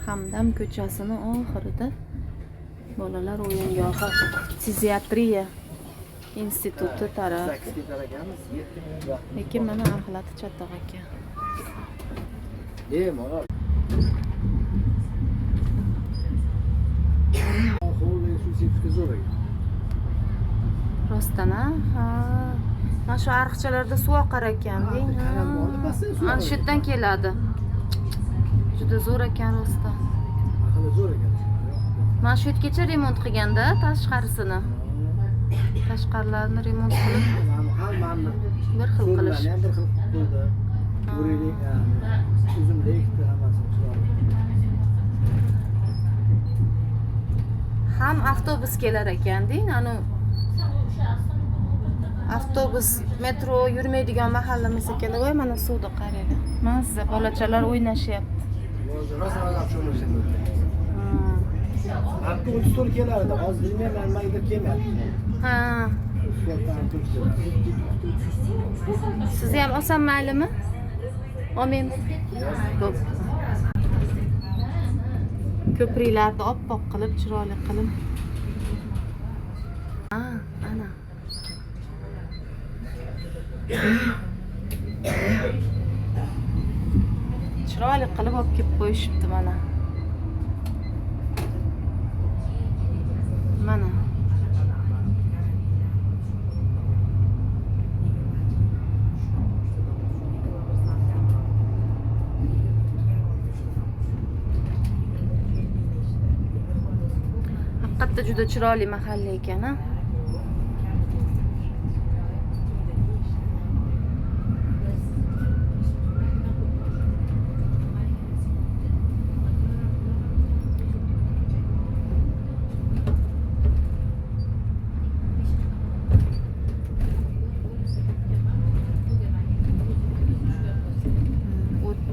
Hamdam ko'chasini oxirida bolalar o'yingohi, fiziatriya instituti taraf. Lekin mana axlati chatoq ekan. Rostdan ha. Mana shu ariqchalarda suv oqar ekan, deng. Mana shu yerdan keladi. Juda zo'r ekan rostdan. Mana shu yergacha remont qilganda tashqarisini. Tashqarilarini remont qilib bir xil qilish. Ham avtobus kelar ekan, deng. Anu avtobus, metro yurmaydigan mahallamiz ekan. Voy, mana suvda qarang. Mazza, bolachalar o'ynashyapti. Hatta 34 kelardi. Hozir bilmayman, mayda kelmadi. Ha. Siz ham olsam maylimi? Olmaymi? Xo'p. Ko'priklarni oppoq qilib, chiroyli qilib. Ha, ana. Chiroyli qilib olib kelib qo'yishibdi mana. Mana. Haqiqatda juda chiroyli mahalla ekan, ha.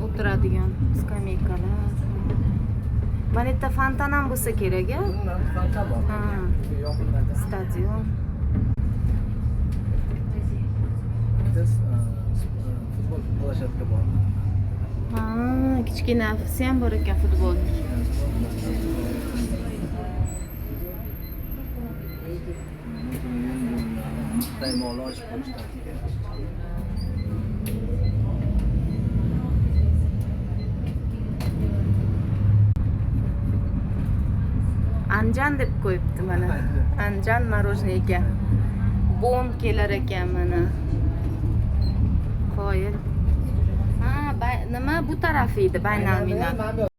O'tiradigan skameykalar. Mana yerda fontan ham bo'lsa kerak, a? Fontan bor. Ha. Stadion. Biz futbol plashadka bor. Ha, kichkinasi ham bor ekan futbol. Daymolash bo'lishdi. Anjan deb qo'yibdi mana. Anjan marojniy ekan. Bon kelar ekan mana. Qoyil. Ha, nima bu taraf edi, baynalminal.